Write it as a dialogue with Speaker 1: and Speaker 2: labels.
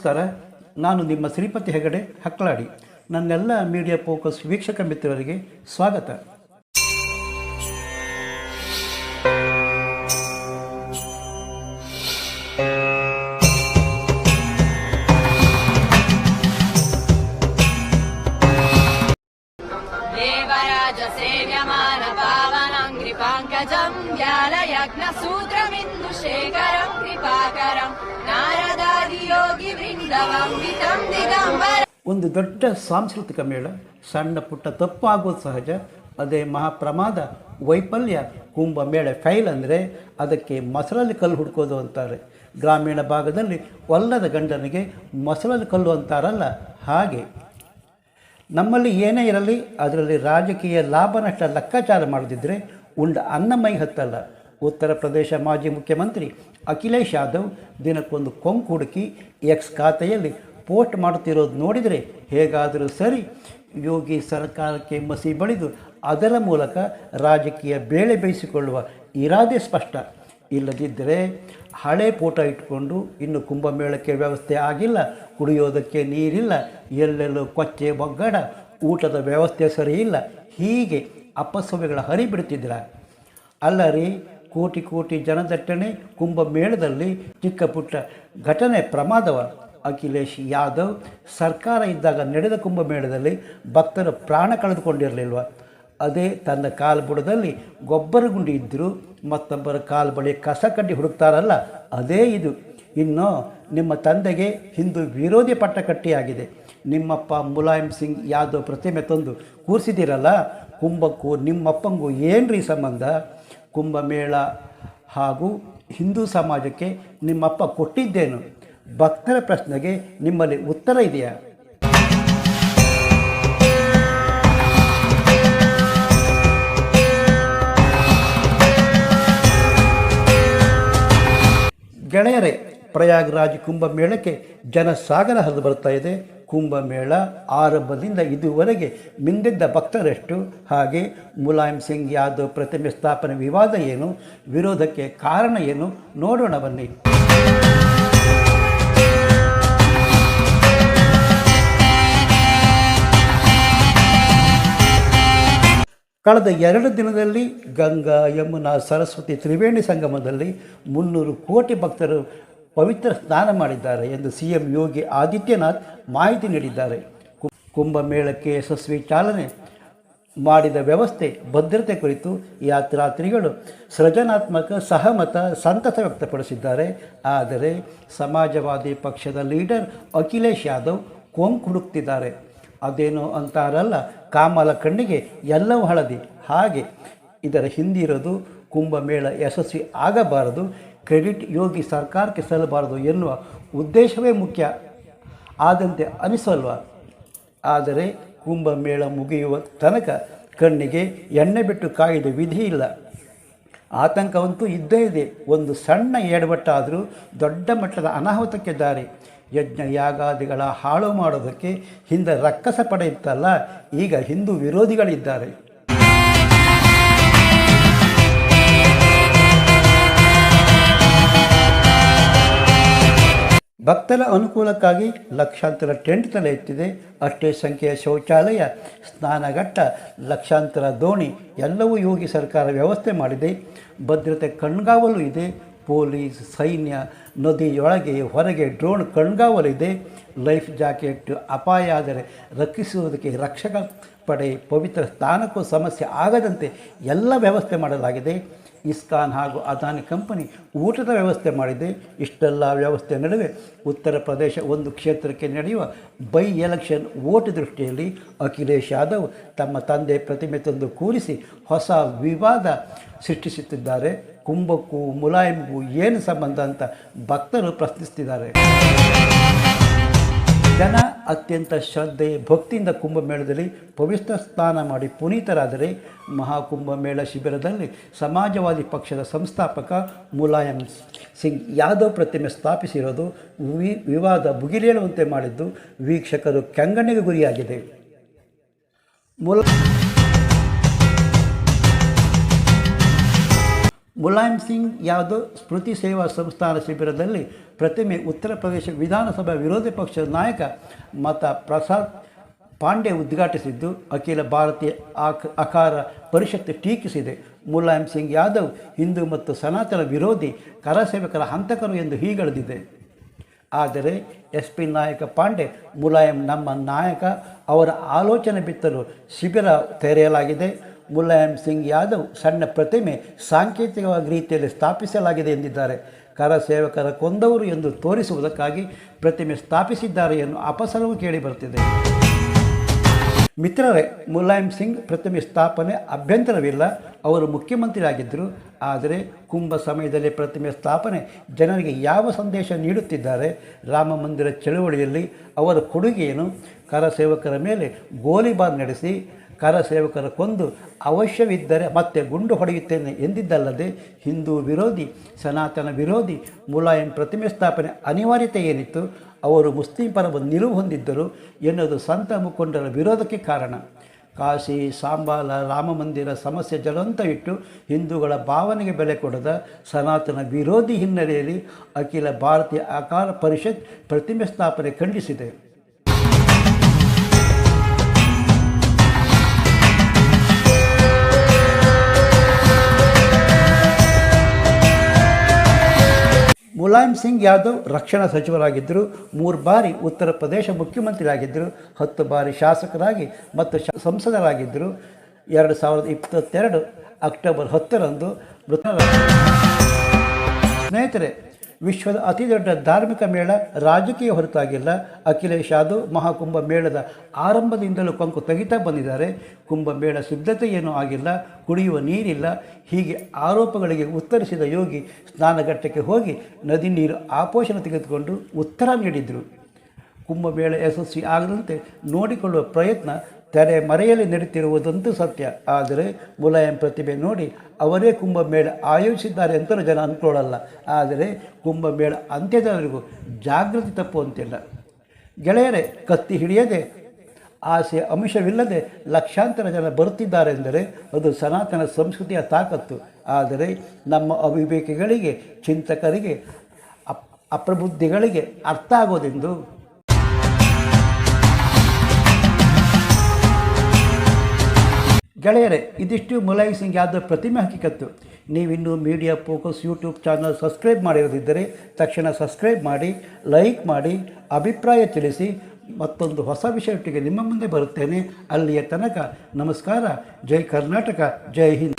Speaker 1: ನಮಸ್ಕಾರ. ನಾನು ನಿಮ್ಮ ಶ್ರೀಪತಿ ಹೆಗಡೆ ಹಕ್ಕಲಾಡಿ. ನನ್ನೆಲ್ಲ ಮೀಡಿಯಾ ಫೋಕಸ್ ವೀಕ್ಷಕ ಮಿತ್ರರಿಗೆ ಸ್ವಾಗತ.
Speaker 2: ದೇವರಾಜ ಸೇವ್ಯಮಾನ ಪಾವನಂ ಕೃಪಾಂಕಜಂ ವ್ಯಾಲಯಜ್ಞ ಸೂತ್ರಮಿಂದು ಶೇಖರಂ ಕೃಪಾಕರಂ ನಾರದಾದಿ ಯೋಗಿ ವೃಂದವಂ ವಿತಂ ದಿಗಂಬರ.
Speaker 1: ಒಂದು ದೊಡ್ಡ ಸಾಂಸ್ಕೃತಿಕ ಮೇಳ. ಸಣ್ಣ ಪುಟ್ಟ ತಪ್ಪು ಆಗೋದು ಸಹಜ, ಅದೇ ಮಹಾಪ್ರಮಾದ ವೈಫಲ್ಯ. ಕುಂಭಮೇಳ ಫೈಲ್ ಅಂದರೆ ಅದಕ್ಕೆ ಮೊಸರಲ್ಲಿ ಕಲ್ಲು ಹುಡ್ಕೋದು ಅಂತಾರೆ. ಗ್ರಾಮೀಣ ಭಾಗದಲ್ಲಿ ಒಲ್ಲದ ಗಂಡನಿಗೆ ಮೊಸರಲ್ಲಿ ಕಲ್ಲು ಅಂತಾರಲ್ಲ, ಹಾಗೆ ನಮ್ಮಲ್ಲಿ ಏನೇ ಇರಲಿ ಅದರಲ್ಲಿ ರಾಜಕೀಯ ಲಾಭ ನಷ್ಟ ಲೆಕ್ಕಾಚಾರ ಮಾಡದಿದ್ದರೆ ಉಂಡ ಅನ್ನ ಮೈ ಹತ್ತಲ್ಲ. ಉತ್ತರ ಪ್ರದೇಶ ಮಾಜಿ ಮುಖ್ಯಮಂತ್ರಿ ಅಖಿಲೇಶ್ ಯಾದವ್ ದಿನಕ್ಕೊಂದು ಕೊಂಕು ಹುಡುಕಿ ಎಕ್ಸ್ ಖಾತೆಯಲ್ಲಿ ಪೋಸ್ಟ್ ಮಾಡುತ್ತಿರೋದು ನೋಡಿದರೆ ಹೇಗಾದರೂ ಸರಿ ಯೋಗಿ ಸರ್ಕಾರಕ್ಕೆ ಮಸಿ ಬಳಿದು ಅದರ ಮೂಲಕ ರಾಜಕೀಯ ಬೇಳೆ ಬೇಯಿಸಿಕೊಳ್ಳುವ ಇರಾದೆ ಸ್ಪಷ್ಟ. ಇಲ್ಲದಿದ್ದರೆ ಹಳೆ ಫೋಟೋ ಇಟ್ಕೊಂಡು ಇನ್ನು ಕುಂಭಮೇಳಕ್ಕೆ ವ್ಯವಸ್ಥೆ ಆಗಿಲ್ಲ, ಕುಡಿಯೋದಕ್ಕೆ ನೀರಿಲ್ಲ, ಎಲ್ಲೆಲ್ಲೂ ಕೊಚ್ಚೆ ಒಗ್ಗಡ, ಊಟದ ವ್ಯವಸ್ಥೆ ಸರಿಯಿಲ್ಲ, ಹೀಗೆ ಅಪಸವ್ಯಗಳ ಹರಿಬಿಡ್ತಿದ್ರ. ಅಲ್ಲ ರೀ, ಕೋಟಿ ಕೋಟಿ ಜನದಟ್ಟಣೆ ಕುಂಭಮೇಳದಲ್ಲಿ ಚಿಕ್ಕ ಪುಟ್ಟ ಘಟನೆ ಪ್ರಮಾದವ. ಅಖಿಲೇಶ್ ಯಾದವ್ ಸರ್ಕಾರ ಇದ್ದಾಗ ನಡೆದ ಕುಂಭಮೇಳದಲ್ಲಿ ಭಕ್ತರು ಪ್ರಾಣ ಕಳೆದುಕೊಂಡಿರಲಿಲ್ವ? ಅದೇ ತನ್ನ ಕಾಲ್ಬುಡದಲ್ಲಿ ಗೊಬ್ಬರ ಗುಂಡಿ ಇದ್ದರೂ ಮತ್ತೊಬ್ಬರ ಕಾಲು ಬಳಿ ಕಸ ಕಡ್ಡಿ ಹುಡುಕ್ತಾರಲ್ಲ, ಅದೇ ಇದು. ಇನ್ನು ನಿಮ್ಮ ತಂದೆಗೆ ಹಿಂದೂ ವಿರೋಧಿ ಪಟ್ಟ ಕಟ್ಟಿಯಾಗಿದೆ. ನಿಮ್ಮಪ್ಪ ಮುಲಾಯಂ ಸಿಂಗ್ ಯಾದವ್ ಪ್ರತಿಮೆ ತಂದು ಕೂರಿಸಿದ್ದೀರಲ್ಲ, ಕುಂಭಕ್ಕೂ ನಿಮ್ಮಪ್ಪಂಗೂ ಏನ್ರೀ ಸಂಬಂಧ? ಕುಂಭಮೇಳ ಹಾಗೂ ಹಿಂದೂ ಸಮಾಜಕ್ಕೆ ನಿಮ್ಮಪ್ಪ ಕೊಟ್ಟಿದ್ದೇನು? ಭಕ್ತರ ಪ್ರಶ್ನೆಗೆ ನಿಮ್ಮಲ್ಲಿ ಉತ್ತರ ಇದೆಯಾ? ಗೆಳೆಯರೇ, ಪ್ರಯಾಗ್ರಾಜ್ ಕುಂಭಮೇಳಕ್ಕೆ ಜನಸಾಗರ ಹರಿದು ಬರ್ತಾ ಇದೆ. ಕುಂಭಮೇಳ ಆರಂಭದಿಂದ ಇದುವರೆಗೆ ಮಿಂದಿದ್ದ ಭಕ್ತರೆಷ್ಟು? ಹಾಗೆ ಮುಲಾಯಂ ಸಿಂಗ್ ಯಾದವ್ ಪ್ರತಿಮೆ ಸ್ಥಾಪನೆ ವಿವಾದ ಏನು? ವಿರೋಧಕ್ಕೆ ಕಾರಣ ಏನು? ನೋಡೋಣ ಬನ್ನಿ. ಕಳೆದ 2 ದಿನದಲ್ಲಿ ಗಂಗಾ, ಯಮುನಾ, ಸರಸ್ವತಿ ತ್ರಿವೇಣಿ ಸಂಗಮದಲ್ಲಿ 300 ಕೋಟಿ ಭಕ್ತರು ಪವಿತ್ರ ಸ್ನಾನ ಮಾಡಿದ್ದಾರೆ ಎಂದು ಸಿಎಂ ಯೋಗಿ ಆದಿತ್ಯನಾಥ್ ಮಾಹಿತಿ ನೀಡಿದ್ದಾರೆ. ಕುಂಭಮೇಳಕ್ಕೆ ಯಶಸ್ವಿ ಚಾಲನೆ ಮಾಡಿದ ವ್ಯವಸ್ಥೆ, ಭದ್ರತೆ ಕುರಿತು ಯಾತ್ರಾರ್ಥಿಗಳು ಸೃಜನಾತ್ಮಕ ಸಹಮತ, ಸಂತಸ ವ್ಯಕ್ತಪಡಿಸಿದ್ದಾರೆ. ಆದರೆ ಸಮಾಜವಾದಿ ಪಕ್ಷದ ಲೀಡರ್ ಅಖಿಲೇಶ್ ಯಾದವ್ ಕೊಂಕು ಹುಡುಕ್ತಿದ್ದಾರೆ. ಅದೇನೋ ಅಂತಾರಲ್ಲ, ಕಾಮಲ ಕಣ್ಣಿಗೆ ಎಲ್ಲವೂ ಹಳದಿ. ಹಾಗೆ ಇದರ ಹಿಂದಿರೋದು ಕುಂಭಮೇಳ ಯಶಸ್ವಿ ಆಗಬಾರದು, ಕ್ರೆಡಿಟ್ ಯೋಗಿ ಸರ್ಕಾರಕ್ಕೆ ಸಲ್ಲಬಾರದು ಎನ್ನುವ ಉದ್ದೇಶವೇ ಮುಖ್ಯ ಆದಂತೆ ಅನಿಸಲ್ವ? ಆದರೆ ಕುಂಭಮೇಳ ಮುಗಿಯುವ ತನಕ ಕಣ್ಣಿಗೆ ಎಣ್ಣೆ ಬಿಟ್ಟು ಕಾಯ್ದೆ ವಿಧಿ ಇಲ್ಲ. ಆತಂಕವಂತೂ ಇದ್ದೇ ಇದೆ. ಒಂದು ಸಣ್ಣ ಎಡವಟ್ಟಾದರೂ ದೊಡ್ಡ ಮಟ್ಟದ ಅನಾಹುತಕ್ಕೆ ದಾರಿ. ಯಜ್ಞ ಯಾಗಾದಿಗಳ ಹಾಳು ಮಾಡೋದಕ್ಕೆ ಹಿಂದೆ ರಕ್ಕಸ ಪಡೆ ಇತ್ತಲ್ಲ, ಈಗ ಹಿಂದೂ ವಿರೋಧಿಗಳಿದ್ದಾರೆ. ಭಕ್ತರ ಅನುಕೂಲಕ್ಕಾಗಿ ಲಕ್ಷಾಂತರ ಟೆಂಟ್ ತಲೆ ಎತ್ತಿದೆ. ಅಷ್ಟೇ ಸಂಖ್ಯೆಯ ಶೌಚಾಲಯ, ಸ್ನಾನಘಟ್ಟ, ಲಕ್ಷಾಂತರ ದೋಣಿ ಎಲ್ಲವೂ ಯೋಗಿ ಸರ್ಕಾರ ವ್ಯವಸ್ಥೆ ಮಾಡಿದೆ. ಭದ್ರತೆ ಕಣ್ಗಾವಲು ಇದೆ. ಪೊಲೀಸ್, ಸೈನ್ಯ, ನದಿಯೊಳಗೆ ಹೊರಗೆ ಡ್ರೋನ್ ಕಣ್ಗಾವಲಿದೆ. ಲೈಫ್ ಜಾಕೆಟ್, ಅಪಾಯ ಆದರೆ ರಕ್ಷಿಸುವುದಕ್ಕೆ ರಕ್ಷಕ ಪಡೆ, ಪವಿತ್ರ ಸ್ಥಾನಕ್ಕೂ ಸಮಸ್ಯೆ ಆಗದಂತೆ ಎಲ್ಲ ವ್ಯವಸ್ಥೆ ಮಾಡಲಾಗಿದೆ. ಇಸ್ಕಾನ್ ಹಾಗೂ ಅದಾನಿ ಕಂಪನಿ ಊಟದ ವ್ಯವಸ್ಥೆ ಮಾಡಿದೆ. ಇಷ್ಟೆಲ್ಲ ವ್ಯವಸ್ಥೆ ನಡುವೆ ಉತ್ತರ ಪ್ರದೇಶ ಒಂದು ಕ್ಷೇತ್ರಕ್ಕೆ ನಡೆಯುವ ಬೈ ಎಲೆಕ್ಷನ್ ವೋಟ್ ದೃಷ್ಟಿಯಲ್ಲಿ ಅಖಿಲೇಶ್ ಯಾದವ್ ತಮ್ಮ ತಂದೆ ಪ್ರತಿಮೆ ತಂದು ಕೂರಿಸಿ ಹೊಸ ವಿವಾದ ಸೃಷ್ಟಿಸುತ್ತಿದ್ದಾರೆ. ಕುಂಭಕ್ಕೂ ಮುಲಾಯಂಗೂ ಏನು ಸಂಬಂಧ ಅಂತ ಭಕ್ತರು ಪ್ರಶ್ನಿಸುತ್ತಿದ್ದಾರೆ. ಜನ ಅತ್ಯಂತ ಶ್ರದ್ಧೆ ಭಕ್ತಿಯಿಂದ ಕುಂಭಮೇಳದಲ್ಲಿ ಪವಿತ್ರ ಸ್ನಾನ ಮಾಡಿ ಪುನೀತರಾದರೆ, ಮಹಾಕುಂಭಮೇಳ ಶಿಬಿರದಲ್ಲಿ ಸಮಾಜವಾದಿ ಪಕ್ಷದ ಸಂಸ್ಥಾಪಕ ಮುಲಾಯಂ ಸಿಂಗ್ ಯಾದವ್ ಪ್ರತಿಮೆ ಸ್ಥಾಪಿಸಿರೋದು ವಿವಾದ ಭುಗಿಲೇಳುವಂತೆ ಮಾಡಿದ್ದು ವೀಕ್ಷಕರು ಕೆಂಗಣ್ಣಿಗೆ ಗುರಿಯಾಗಿದೆ. ಮುಲಾಯಂ ಸಿಂಗ್ ಯಾದವ್ ಸ್ಮೃತಿ ಸೇವಾ ಸಂಸ್ಥಾನ ಶಿಬಿರದಲ್ಲಿ ಪ್ರತಿಮೆ ಉತ್ತರ ಪ್ರದೇಶ ವಿಧಾನಸಭಾ ವಿರೋಧಿ ಪಕ್ಷದ ನಾಯಕ ಮತ ಪ್ರಸಾದ್ ಪಾಂಡೆ ಉದ್ಘಾಟಿಸಿದ್ದು ಅಖಿಲ ಭಾರತೀಯ ಅಕಾರ ಪರಿಷತ್ ಟೀಕಿಸಿದೆ. ಮುಲಾಯಂ ಸಿಂಗ್ ಯಾದವ್ ಹಿಂದೂ ಮತ್ತು ಸನಾತನ ವಿರೋಧಿ ಕರಸೇವಕರ ಹಂತಕರು ಎಂದು ಹೀಗಳೆದಿದೆ. ಆದರೆ SP ನಾಯಕ ಪಾಂಡೆ, ಮುಲಾಯಂ ನಮ್ಮ ನಾಯಕ, ಅವರ ಆಲೋಚನೆ ಬಿತ್ತಲು ಶಿಬಿರ ತೆರೆಯಲಾಗಿದೆ. ಮುಲಾಯಂ ಸಿಂಗ್ ಯಾದವ್ ಸಣ್ಣ ಪ್ರತಿಮೆ ಸಾಂಕೇತಿಕವಾಗಿ ರೀತಿಯಲ್ಲಿ ಸ್ಥಾಪಿಸಲಾಗಿದೆ ಎಂದಿದ್ದಾರೆ. ಕರಸೇವಕರ ಕೊಂದವರು ಎಂದು ತೋರಿಸುವುದಕ್ಕಾಗಿ ಪ್ರತಿಮೆ ಸ್ಥಾಪಿಸಿದ್ದಾರೆ ಎನ್ನುವ ಅಪಸರವು ಕೇಳಿಬರುತ್ತಿದೆ. ಮಿತ್ರರೇ, ಮುಲಾಯಂ ಸಿಂಗ್ ಪ್ರತಿಮೆ ಸ್ಥಾಪನೆ ಅಭ್ಯಂತರವಿಲ್ಲ. ಅವರು ಮುಖ್ಯಮಂತ್ರಿಯಾಗಿದ್ದರು. ಆದರೆ ಕುಂಭ ಸಮಯದಲ್ಲಿ ಪ್ರತಿಮೆ ಸ್ಥಾಪನೆ ಜನರಿಗೆ ಯಾವ ಸಂದೇಶ ನೀಡುತ್ತಿದ್ದಾರೆ? ರಾಮ ಮಂದಿರ ಚಳುವಳಿಯಲ್ಲಿ ಅವರ ಕೊಡುಗೆಯನ್ನು? ಕರಸೇವಕರ ಮೇಲೆ ಗೋಲಿಬಾರ್ ನಡೆಸಿ ಕರಸೇವಕರ ಕೊಂದು ಅವಶ್ಯವಿದ್ದರೆ ಮತ್ತೆ ಗುಂಡು ಹೊಡೆಯುತ್ತೇನೆ ಎಂದಿದ್ದಲ್ಲದೆ ಹಿಂದೂ ವಿರೋಧಿ, ಸನಾತನ ವಿರೋಧಿ ಮುಲಾಯಂ ಪ್ರತಿಮೆ ಸ್ಥಾಪನೆ ಅನಿವಾರ್ಯತೆ ಏನಿತ್ತು? ಅವರು ಮುಸ್ಲಿಂ ಪರ ನಿಲುವು ಹೊಂದಿದ್ದರು ಎನ್ನುವುದು ಸಂತ ಮುಖಂಡರ ವಿರೋಧಕ್ಕೆ ಕಾರಣ. ಕಾಶಿ, ಸಾಂಬಾಲ, ರಾಮ ಮಂದಿರ ಸಮಸ್ಯೆ ಜ್ವಲಂತ ಇಟ್ಟು ಹಿಂದೂಗಳ ಭಾವನೆಗೆ ಬೆಲೆ ಕೊಡದ ಸನಾತನ ವಿರೋಧಿ ಹಿನ್ನೆಲೆಯಲ್ಲಿ ಅಖಿಲ ಭಾರತೀಯ ಅಕಾರ ಪರಿಷತ್ ಪ್ರತಿಮೆ ಸ್ಥಾಪನೆ ಖಂಡಿಸಿದೆ. ಮುಲಾಯಂ ಸಿಂಗ್ ಯಾದವ್ ರಕ್ಷಣಾ ಸಚಿವರಾಗಿದ್ದರು. 3 ಬಾರಿ ಉತ್ತರ ಪ್ರದೇಶ ಮುಖ್ಯಮಂತ್ರಿಯಾಗಿದ್ದರು. 10 ಬಾರಿ ಶಾಸಕರಾಗಿ ಮತ್ತು ಸಂಸದರಾಗಿದ್ದರು. 2022 ಅಕ್ಟೋಬರ್ 10ರಂದು ಮೃತರಾದರು. ಸ್ನೇಹಿತರೆ, ವಿಶ್ವದ ಅತಿದೊಡ್ಡ ಧಾರ್ಮಿಕ ಮೇಳ ರಾಜಕೀಯ ಹೊರತಾಗಿಲ್ಲ. ಅಖಿಲೇಶ್ ಯಾದವ್ ಮಹಾಕುಂಭ ಮೇಳದ ಆರಂಭದಿಂದಲೂ ಕೊಂಕು ತೆಗಿತಾ ಬಂದಿದ್ದಾರೆ. ಕುಂಭಮೇಳ ಸಿದ್ಧತೆ ಏನೂ ಆಗಿಲ್ಲ, ಕುಡಿಯುವ ನೀರಿಲ್ಲ, ಹೀಗೆ ಆರೋಪಗಳಿಗೆ ಉತ್ತರಿಸಿದ ಯೋಗಿ ಸ್ನಾನಘಟ್ಟಕ್ಕೆ ಹೋಗಿ ನದಿ ನೀರು ಆಪೋಷಣ ತೆಗೆದುಕೊಂಡು ಉತ್ತರ ನೀಡಿದರು. ಕುಂಭಮೇಳ ಯಶಸ್ವಿ ಆಗದಂತೆ ನೋಡಿಕೊಳ್ಳುವ ಪ್ರಯತ್ನ ತೆರೆ ಮರೆಯಲ್ಲಿ ನಡೀತಿರುವುದಂತೂ ಸತ್ಯ. ಆದರೆ ಮುಲಾಯಂ ಪ್ರತಿಭೆ ನೋಡಿ ಅವರೇ ಕುಂಭಮೇಳ ಆಯೋಜಿಸಿದ್ದಾರೆ ಅಂತಲೂ ಜನ ಅಂದ್ಕೊಳ್ಳಲ್ಲ. ಆದರೆ ಕುಂಭಮೇಳ ಅಂತ್ಯದವರೆಗೂ ಜಾಗೃತಿ ತಪ್ಪುವಂತಿಲ್ಲ. ಗೆಳೆಯರೇ, ಕತ್ತಿ ಹಿಡಿಯದೆ, ಆಸೆ ಅಂಶವಿಲ್ಲದೆ ಲಕ್ಷಾಂತರ ಜನ ಬರುತ್ತಿದ್ದಾರೆಂದರೆ ಅದು ಸನಾತನ ಸಂಸ್ಕೃತಿಯ ತಾಕತ್ತು. ಆದರೆ ನಮ್ಮ ಅವಿವೇಕಿಗಳಿಗೆ, ಚಿಂತಕರಿಗೆ, ಅಪ್ರಬುದ್ಧಿಗಳಿಗೆ ಅರ್ಥ ಆಗೋದೆಂದು. ಗೆಳೆಯರೇ, ಇದಿಷ್ಟು ಮುಲಾಯಂ ಸಿಂಗ್ ಯಾದವ್ ಪ್ರತಿಮೆ ಹಕ್ಕಿಕತ್ತು. ನೀವಿನ್ನೂ media focus YouTube channel subscribe ಮಾಡಿರೋದಿದ್ದರೆ ತಕ್ಷಣ ಸಬ್ಸ್ಕ್ರೈಬ್ ಮಾಡಿ, ಲೈಕ್ ಮಾಡಿ, ಅಭಿಪ್ರಾಯ ತಿಳಿಸಿ. ಮತ್ತೊಂದು ಹೊಸ ವಿಷಯದೊಟ್ಟಿಗೆ ನಿಮ್ಮ ಮುಂದೆ ಬರುತ್ತೇನೆ. ಅಲ್ಲಿಯ ತನಕ ನಮಸ್ಕಾರ. ಜೈ ಕರ್ನಾಟಕ, ಜೈ ಹಿಂದ್.